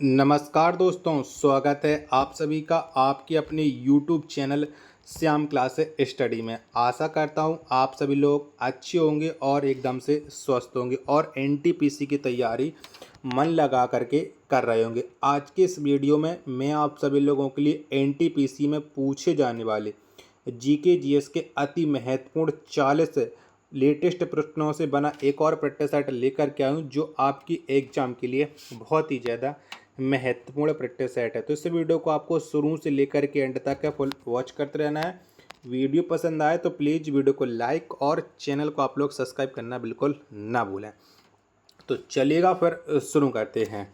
नमस्कार दोस्तों, स्वागत है आप सभी का आपके अपने YouTube channel Shyam class study में। आशा करता हूँ आप सभी लोग अच्छे होंगे और एकदम से स्वस्थ होंगे और एनटीपीसी की तैयारी मन लगा करके कर रहे होंगे। आज के इस वीडियो में मैं आप सभी लोगों के लिए एनटीपीसी में पूछे जाने वाले जीके जीएस के अति महत्वपूर्ण 40 लेटेस्ट प्रश्नों से बना एक और प्रैक्टिस सेट लेकर के आया हूँ, जो आपकी एग्जाम के लिए बहुत ही ज़्यादा महत्वपूर्ण प्रैक्टिस सेट है। तो इस वीडियो को आपको शुरू से लेकर के एंड तक फुल वॉच करते रहना है। वीडियो पसंद आए तो प्लीज़ वीडियो को लाइक और चैनल को आप लोग सब्सक्राइब करना बिल्कुल ना भूलें। तो चलिएगा फिर शुरू करते हैं।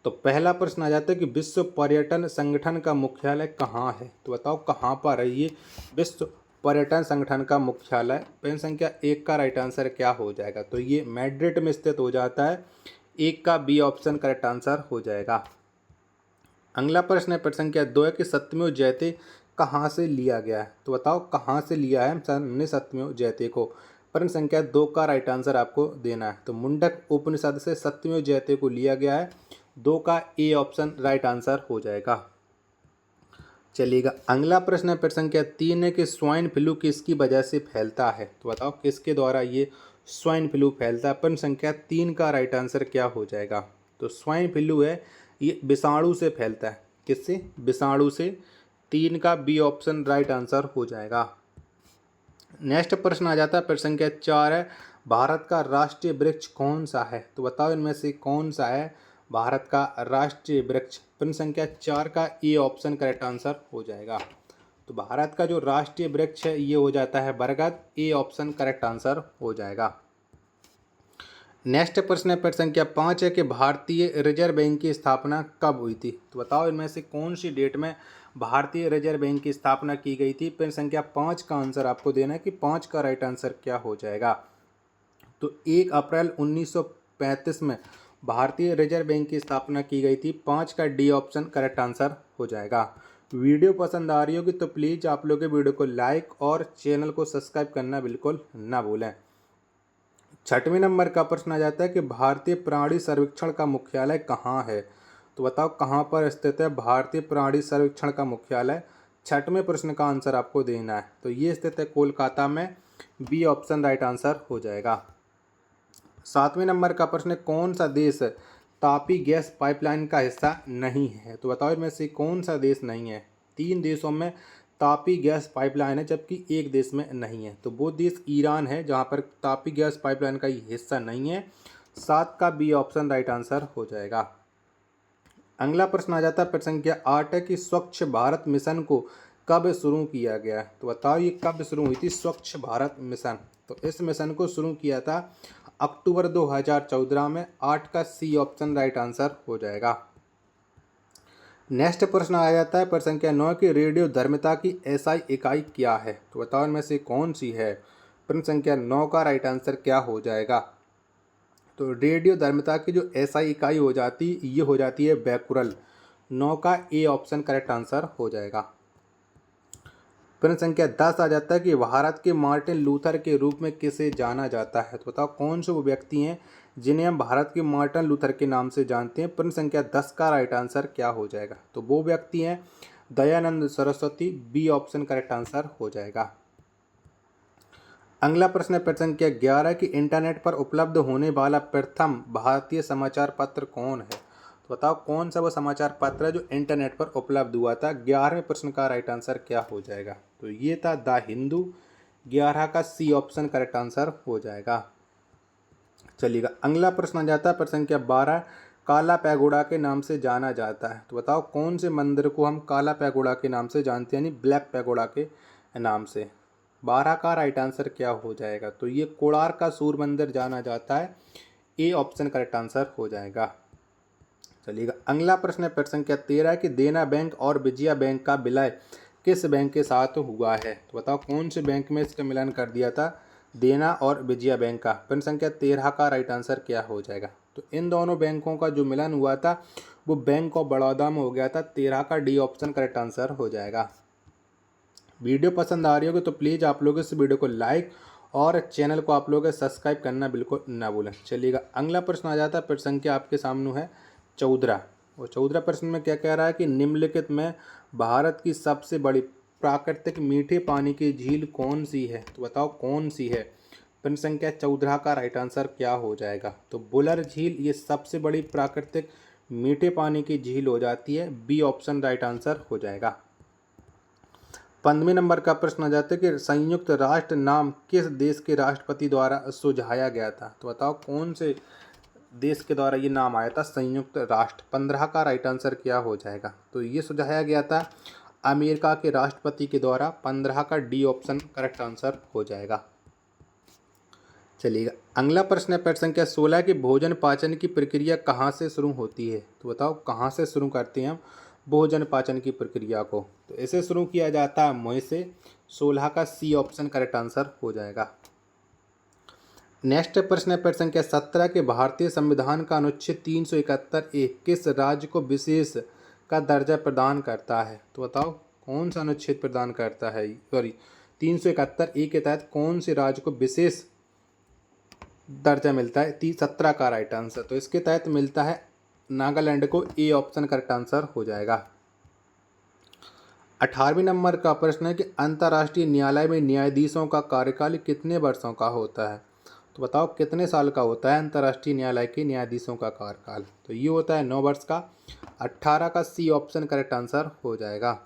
तो पहला प्रश्न आ जाता है कि विश्व पर्यटन संगठन का मुख्यालय कहाँ है। तो बताओ कहाँ पर है ये विश्व पर्यटन संगठन का मुख्यालय। प्रश्न संख्या 1 का राइट आंसर क्या हो जाएगा। तो ये मैड्रिड में स्थित हो जाता है। 1 का बी ऑप्शन करेक्ट आंसर हो जाएगा। अगला प्रश्न है प्रश्न संख्या 2 है कि सत्यमेव जयते कहाँ से लिया गया है। तो बताओ कहाँ से लिया है हमने सत्यमेव जयते को। प्रश्न संख्या 2 का राइट आंसर आपको देना है। तो मुंडक उपनिषद से सत्यमेव जयते को लिया गया है। 2 का ए ऑप्शन राइट आंसर हो जाएगा। चलिएगा अगला प्रश्न है प्रश्न संख्या 3 है कि स्वाइन फ्लू किसकी वजह से फैलता है। तो बताओ किसके द्वारा ये स्वाइन फ्लू फैलता है। प्रश्न संख्या 3 का राइट आंसर क्या हो जाएगा। तो स्वाइन फ्लू है ये विषाणु से फैलता है। किससे? विषाणु से। 3 का बी ऑप्शन राइट आंसर हो जाएगा। नेक्स्ट प्रश्न आ जाता है प्रश्न संख्या 4 है भारत का राष्ट्रीय वृक्ष कौन सा है। तो बताओ इनमें से कौन सा है भारत का राष्ट्रीय वृक्ष। प्रश्न संख्या 4 का ए ऑप्शन करेक्ट आंसर हो जाएगा। तो भारत का जो राष्ट्रीय वृक्ष है ये हो जाता है बरगद। ए ऑप्शन करेक्ट आंसर हो जाएगा। नेक्स्ट प्रश्न है प्रश्न संख्या 5 है कि भारतीय रिजर्व बैंक की स्थापना कब हुई थी। तो बताओ इनमें से कौन सी डेट में भारतीय रिजर्व बैंक की स्थापना की गई थी। प्रश्न संख्या 5 का आंसर आपको देना है कि 5 का राइट आंसर क्या हो जाएगा। तो 1 अप्रैल 1935 में भारतीय रिजर्व बैंक की स्थापना की गई थी। 5 का डी ऑप्शन करेक्ट आंसर हो जाएगा। वीडियो पसंद आ रही होगी तो प्लीज़ आप लोग वीडियो को लाइक और चैनल को सब्सक्राइब करना बिल्कुल ना भूलें। 6वें नंबर का प्रश्न आ जाता है कि भारतीय प्राणी सर्वेक्षण का मुख्यालय कहाँ है। तो बताओ कहाँ पर स्थित है भारतीय प्राणी सर्वेक्षण का मुख्यालय। 6वें प्रश्न का आंसर आपको देना है। तो ये स्थित है कोलकाता में। बी ऑप्शन राइट आंसर हो जाएगा। 7वें नंबर का प्रश्न कौन सा देश तापी गैस पाइपलाइन का हिस्सा नहीं है। तो बताओ इनमें से कौन सा देश नहीं है। 3 देशों में तापी गैस पाइपलाइन है जबकि एक देश में नहीं है। तो वो देश ईरान है जहाँ पर तापी गैस पाइपलाइन का हिस्सा नहीं है। 7 का बी ऑप्शन राइट आंसर हो जाएगा। अगला प्रश्न आ जाता है प्रश्न संख्या 8 है कि स्वच्छ भारत मिशन को कब शुरू किया गया। तो बताओ ये कब शुरू हुई थी स्वच्छ भारत मिशन। तो इस मिशन को शुरू किया था अक्टूबर 2014 में। 8 का सी ऑप्शन राइट आंसर हो जाएगा। नेक्स्ट प्रश्न आ जाता है प्रश्न संख्या 9 की रेडियो धर्मिता की एसआई इकाई क्या है। तो बताओ इनमें से कौन सी है। प्रश्न संख्या 9 का राइट आंसर क्या हो जाएगा। तो रेडियो धर्मिता की जो एसआई इकाई हो जाती ये हो जाती है बैकुरल। 9 का ए ऑप्शन करेक्ट आंसर हो जाएगा। प्रश्न संख्या 10 आ जाता है कि भारत के मार्टिन लूथर के रूप में किसे जाना जाता है। तो बताओ कौन से वो व्यक्ति हैं जिन्हें हम भारत के मार्टिन लूथर के नाम से जानते हैं। प्रश्न संख्या 10 का राइट आंसर क्या हो जाएगा। तो वो व्यक्ति हैं Dayanand Saraswati. B option correct answer हो जाएगा। अगला प्रश्न है प्रश्न संख्या 11 कि इंटरनेट पर उपलब्ध होने वाला प्रथम भारतीय समाचार पत्र कौन है। तो बताओ कौन सा वो समाचार पत्र है जो इंटरनेट पर उपलब्ध हुआ था। 11वें प्रश्न का राइट आंसर क्या हो जाएगा। तो ये था द हिंदू। 11 का सी ऑप्शन करेक्ट आंसर हो जाएगा। चलिएगा अगला प्रश्न आ जाता है प्रश्न संख्या 12 काला पैगोडा के नाम से जाना जाता है। तो बताओ कौन से मंदिर को हम काला पैगोडा के नाम से जानते हैं यानी ब्लैक पैगोडा के नाम से। 12 का राइट आंसर क्या हो जाएगा। तो ये कोणार्क का सूर्य मंदिर जाना जाता है। ए ऑप्शन करेक्ट आंसर हो जाएगा। चलिएगा अगला प्रश्न है प्रश्न संख्या 13 कि देना बैंक और विजया बैंक का विलय किस बैंक के साथ हुआ है। तो बताओ कौन से बैंक में इसका मिलन कर दिया था देना और विजया बैंक का। प्रश्न संख्या 13 का राइट आंसर क्या हो जाएगा। तो इन दोनों बैंकों का जो मिलन हुआ था वो बैंक ऑफ बड़ौदा में हो गया था। 13 का डी ऑप्शन करेक्ट आंसर हो जाएगा। वीडियो पसंद आ रही होगी तो प्लीज़ आप लोग इस वीडियो को लाइक और चैनल को आप लोग सब्सक्राइब करना बिल्कुल ना भूलें। चलिएगा अगला प्रश्न आ जाता है प्रश्न संख्या आपके सामने है 14 और 14 प्रश्न में क्या कह रहा है कि निम्नलिखित में भारत की सबसे बड़ी प्राकृतिक मीठे पानी की झील कौन सी है? तो बताओ कौन सी है। प्रश्न संख्या 14 का राइट आंसर क्या हो जाएगा? तो बुलर झील ये सबसे बड़ी प्राकृतिक मीठे पानी की झील हो जाती है। बी ऑप्शन राइट आंसर हो जाएगा। 15वें नंबर का प्रश्न आ जाता है कि संयुक्त राष्ट्र नाम किस देश के राष्ट्रपति द्वारा सुझाया गया था? तो बताओ कौन से देश के द्वारा ये नाम आया था संयुक्त राष्ट्र? 15 का राइट आंसर क्या हो जाएगा? तो ये सुझाया गया था अमेरिका के राष्ट्रपति के द्वारा। 15 का डी ऑप्शन करेक्ट आंसर हो जाएगा। चलिएगा अगला प्रश्न है प्रश्न संख्या 16 की भोजन पाचन की प्रक्रिया कहाँ से शुरू होती है? तो बताओ कहाँ से शुरू करते हैं हम भोजन पाचन की प्रक्रिया को? तो इसे शुरू किया जाता है मुंह से। 16 का सी ऑप्शन करेक्ट आंसर हो जाएगा। नेक्स्ट प्रश्न है प्रश्न संख्या 17 के भारतीय संविधान का अनुच्छेद 371 किस राज्य को विशेष का दर्जा प्रदान करता है? तो बताओ कौन सा अनुच्छेद प्रदान करता है? सॉरी 371 के तहत कौन से राज्य को विशेष दर्जा मिलता है? 17 का राइट आंसर। तो इसके तहत मिलता है नागालैंड को। ए ऑप्शन करेक्ट आंसर हो जाएगा। 18वें नंबर का प्रश्न है कि अंतर्राष्ट्रीय न्यायालय में न्यायाधीशों का कार्यकाल कितने वर्षों का होता है? तो बताओ कितने साल का होता है अंतर्राष्ट्रीय न्यायालय के न्यायाधीशों का कार्यकाल? तो ये होता है 9 वर्ष का। 18 का सी ऑप्शन करेक्ट आंसर हो जाएगा।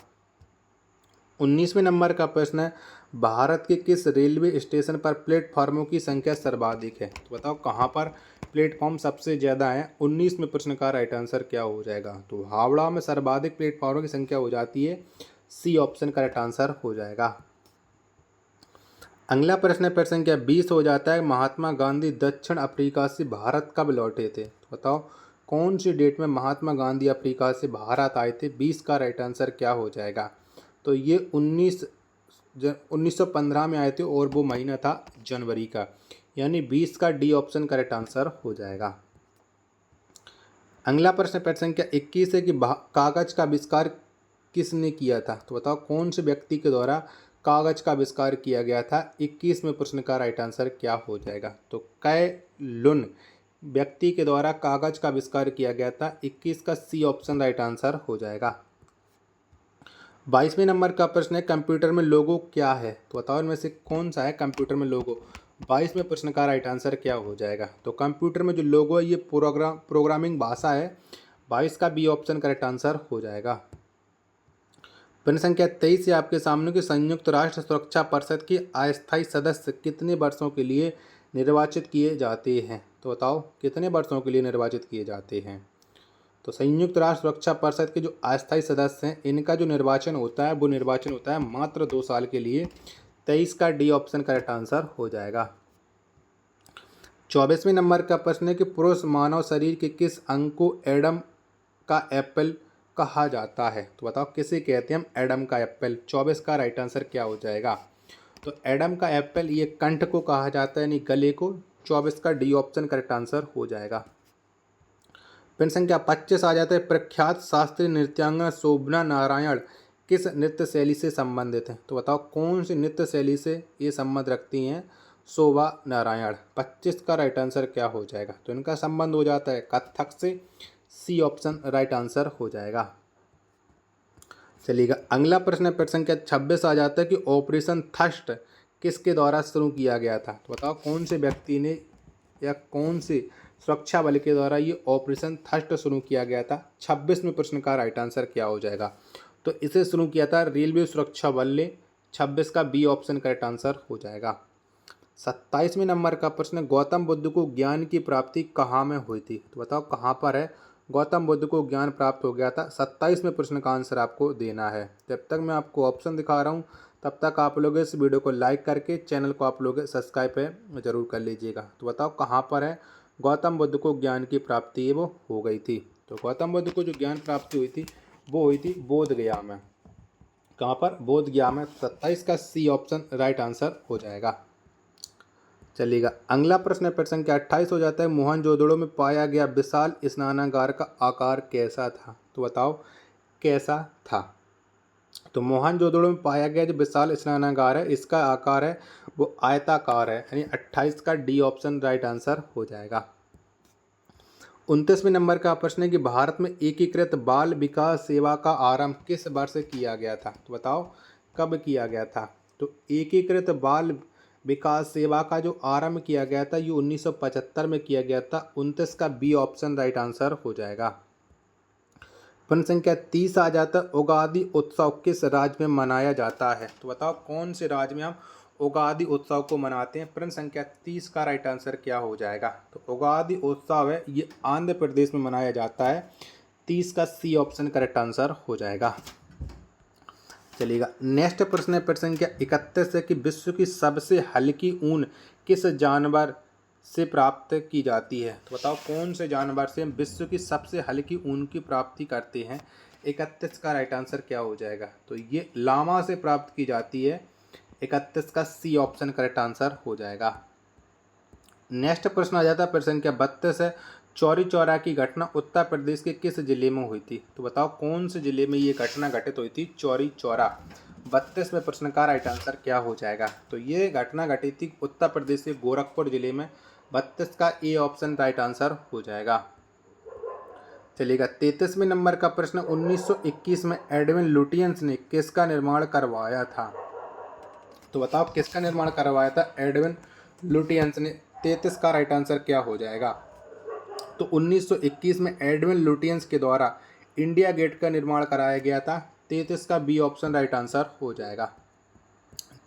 19वें नंबर का प्रश्न है भारत के किस रेलवे स्टेशन पर प्लेटफार्मों की संख्या सर्वाधिक है? तो बताओ कहाँ पर प्लेटफॉर्म सबसे ज़्यादा है? 19वें प्रश्न का राइट आंसर क्या हो जाएगा? तो हावड़ा में सर्वाधिक प्लेटफार्मों की संख्या हो जाती है। सी ऑप्शन करेक्ट आंसर हो जाएगा। अगला प्रश्न प्रश्न संख्या 20 हो जाता है महात्मा गांधी दक्षिण अफ्रीका से भारत कब लौटे थे? तो बताओ कौन सी डेट में महात्मा गांधी अफ्रीका से भारत आए थे? 20 का राइट आंसर क्या हो जाएगा? तो ये 1915 में आए थे और वो महीना था जनवरी का, यानी 20 का डी ऑप्शन करेक्ट आंसर हो जाएगा। अगला प्रश्न प्रश्न संख्या 21 है कि कागज का आविष्कार किसने किया था? तो बताओ कौन से व्यक्ति के द्वारा कागज का आविष्कार किया गया था? 21वें प्रश्न का राइट आंसर क्या हो जाएगा? तो कै लुन व्यक्ति के द्वारा कागज का आविष्कार किया गया था। 21 का सी ऑप्शन राइट आंसर हो जाएगा। 22वें नंबर का प्रश्न है कंप्यूटर में लोगो क्या है? तो बताओ इनमें से कौन सा है कंप्यूटर में लोगो? 22वें प्रश्न का राइट आंसर क्या हो जाएगा? तो कंप्यूटर में जो लोगो है ये प्रोग्रामिंग भाषा है। 22 का बी ऑप्शन करेक्ट आंसर हो जाएगा। प्रश्न संख्या 23 है आपके सामने कि संयुक्त राष्ट्र सुरक्षा परिषद के अस्थायी सदस्य कितने वर्षों के लिए निर्वाचित किए जाते हैं? तो बताओ कितने वर्षों के लिए निर्वाचित किए जाते हैं? तो संयुक्त राष्ट्र सुरक्षा परिषद के जो अस्थायी सदस्य हैं इनका जो निर्वाचन होता है वो निर्वाचन होता है मात्र 2 साल के लिए। 23 का डी ऑप्शन करेक्ट आंसर हो जाएगा। 24वें नंबर का प्रश्न है कि पुरुष मानव शरीर के किस अंग को एडम का एप्पल कहा जाता है? तो बताओ किसे कहते हैं हम एडम का एप्पल? 24 का राइट आंसर क्या हो जाएगा? तो एडम का एप्पल ये कंठ को कहा जाता है, यानी गले को। 24 का डी ऑप्शन करेक्ट आंसर हो जाएगा। प्रश्न संख्या 25 आ जाता है प्रख्यात शास्त्रीय नृत्यांगना शोभना नारायण किस नृत्य शैली से संबंधित है? तो बताओ कौन सी नृत्य शैली से ये संबंध रखती हैं शोभा नारायण? 25 का राइट आंसर क्या हो जाएगा? तो इनका संबंध हो जाता है कथक से। सी ऑप्शन राइट आंसर हो जाएगा। चलिएगा अगला प्रश्न प्रश्न संख्या 26 आ जाता है कि ऑपरेशन थर्स्ट किसके द्वारा शुरू किया गया था? तो बताओ कौन से व्यक्ति ने या कौन से सुरक्षा बल के द्वारा ये ऑपरेशन थर्स्ट शुरू किया गया था? 26वें प्रश्न का राइट आंसर क्या हो जाएगा? तो इसे शुरू किया था रेलवे सुरक्षा बल ने। 26 का बी ऑप्शन करेक्ट आंसर हो जाएगा। 27वें नंबर का प्रश्न गौतम बुद्ध को ज्ञान की प्राप्ति कहाँ में हुई थी? तो बताओ कहाँ पर है गौतम बुद्ध को ज्ञान प्राप्त हो गया था? 27वें प्रश्न का आंसर आपको देना है। जब तक मैं आपको ऑप्शन दिखा रहा हूँ तब तक आप लोग इस वीडियो को लाइक करके चैनल को आप लोग सब्सक्राइब पे जरूर कर लीजिएगा। तो बताओ कहाँ पर है गौतम बुद्ध को ज्ञान की प्राप्ति वो हो गई थी? तो गौतम बुद्ध को जो ज्ञान प्राप्ति हुई थी वो हुई थी बोध गया में। कहाँ पर? बोध गया में। 27 का सी ऑप्शन राइट आंसर हो जाएगा। चलिएगा अगला प्रश्न प्रश्न संख्या 28 हो जाता है मोहनजोदड़ो में पाया गया विशाल स्नानागार का आकार कैसा था? तो बताओ कैसा था? तो मोहनजोदड़ो में पाया गया जो विशाल स्नानागार है इसका आकार है वो आयताकार है, यानी 28 का डी ऑप्शन राइट आंसर हो जाएगा। 29वें नंबर का प्रश्न है कि भारत में एकीकृत बाल विकास सेवा का आरंभ किस वर्ष किया गया था? तो बताओ कब किया गया था? तो एकीकृत बाल विकास सेवा का जो आरंभ किया गया था ये 1975 में किया गया था। 29 का बी ऑप्शन राइट आंसर हो जाएगा। प्रश्न संख्या 30 आ जाता है, उगादि उत्सव किस राज्य में मनाया जाता है? तो बताओ कौन से राज्य में हम उगादि उत्सव को मनाते हैं? प्रश्न संख्या 30 का राइट आंसर क्या हो जाएगा? तो उगादि उत्सव है ये आंध्र प्रदेश में मनाया जाता है। 30 का सी ऑप्शन करेक्ट आंसर हो जाएगा। चलिएगा, नेक्स्ट प्रश्न है प्रश्न संख्या 31 है कि विश्व की सबसे हल्की ऊन किस जानवर से प्राप्त की जाती है? तो बताओ कौन से जानवर से हम विश्व की सबसे हल्की ऊन की प्राप्ति करते हैं? 31 का राइट आंसर क्या हो जाएगा? तो ये लामा से प्राप्त की जाती है। 31 का सी ऑप्शन करेक्ट आंसर हो जाएगा। नेक्स्ट प्रश्न आ जाता है प्रश्न संख्या 32 है, चौरी चौरा की घटना उत्तर प्रदेश के किस जिले में हुई थी? तो बताओ कौन से जिले में ये घटना घटित हुई थी? चौरी चौरा। 32वें प्रश्न का राइट आंसर क्या हो जाएगा? तो ये घटना घटी थी उत्तर प्रदेश के गोरखपुर जिले में। 32 का ए ऑप्शन राइट आंसर हो जाएगा। चलिएगा, 33वें नंबर का प्रश्न 1921 में एडविन लुटियंस ने किसका निर्माण करवाया था? तो बताओ किसका निर्माण करवाया था एडविन लुटियंस ने? 33 का राइट आंसर क्या हो जाएगा? तो 1921 में एडविन लुटियंस के द्वारा इंडिया गेट का निर्माण कराया गया था। 33 का बी ऑप्शन राइट आंसर हो जाएगा।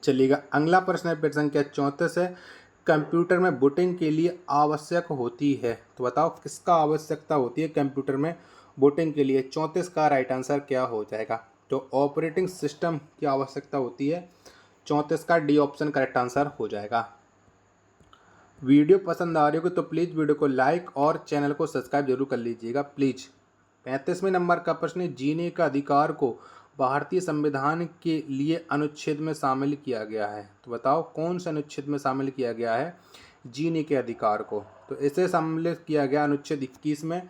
चलिएगा, अगला प्रश्न है प्रश्न संख्या 34 है, कंप्यूटर में बूटिंग के लिए आवश्यक होती है? तो बताओ किसका आवश्यकता होती है कंप्यूटर में बूटिंग के लिए? 34 का राइट आंसर क्या हो जाएगा? तो ऑपरेटिंग सिस्टम की आवश्यकता होती है। 34 का डी ऑप्शन करेक्ट आंसर हो जाएगा। वीडियो पसंद आ रही हो तो प्लीज़ वीडियो को लाइक और चैनल को सब्सक्राइब जरूर कर लीजिएगा प्लीज़। 35वें नंबर का प्रश्न है, जीने का अधिकार को भारतीय संविधान के लिए अनुच्छेद में शामिल किया गया है? तो बताओ कौन से अनुच्छेद में शामिल किया गया है जीने के अधिकार को? तो इसे सम्मिलित किया गया अनुच्छेद 21 में।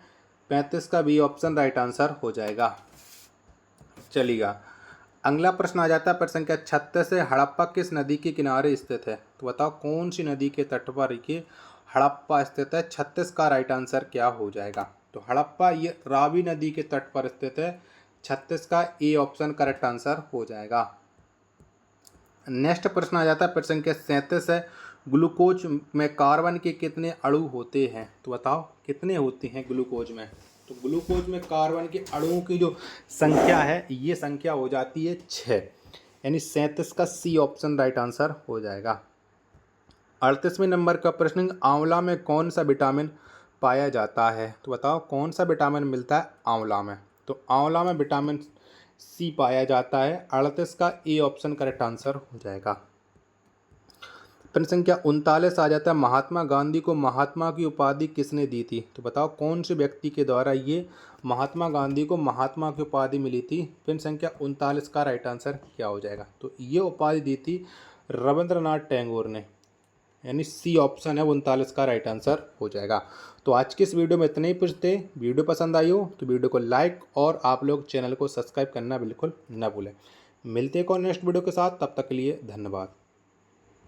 35 का बी ऑप्शन राइट आंसर हो जाएगा। चलिएगा, अगला प्रश्न आ जाता है प्रश्न संख्या 36 है, हड़प्पा किस नदी के किनारे स्थित है? तो बताओ कौन सी नदी के तट पर ये हड़प्पा स्थित है? 36 का राइट आंसर क्या हो जाएगा? तो हड़प्पा ये रावी नदी के तट पर स्थित है। 36 का ए ऑप्शन करेक्ट आंसर हो जाएगा। नेक्स्ट प्रश्न आ जाता है प्रश्न संख्या 37 है, ग्लूकोज में कार्बन के कितने अणु होते हैं? तो बताओ कितने होते हैं ग्लूकोज में? तो ग्लूकोज में कार्बन के अणुओं की जो संख्या है ये संख्या हो जाती है 6, यानी 37 का सी ऑप्शन राइट आंसर हो जाएगा। 38वें नंबर का प्रश्न, आंवला में कौन सा विटामिन पाया जाता है? तो बताओ कौन सा विटामिन मिलता है आंवला में? तो आंवला में विटामिन सी पाया जाता है। 38 का ए ऑप्शन करेक्ट आंसर हो जाएगा। प्रश्न संख्या 39 आ जाता है, महात्मा गांधी को महात्मा की उपाधि किसने दी थी? तो बताओ कौन से व्यक्ति के द्वारा ये महात्मा गांधी को महात्मा की उपाधि मिली थी? प्रश्न संख्या 39 का राइट आंसर क्या हो जाएगा? तो ये उपाधि दी थी रविंद्रनाथ टैगोर ने, यानी सी ऑप्शन है 39 का राइट आंसर हो जाएगा। तो आज की इस वीडियो में इतने ही पूछते। वीडियो पसंद आई हो तो वीडियो को लाइक और आप लोग चैनल को सब्सक्राइब करना बिल्कुल न भूलें। मिलते हैं नेक्स्ट वीडियो के साथ, तब तक के लिए धन्यवाद।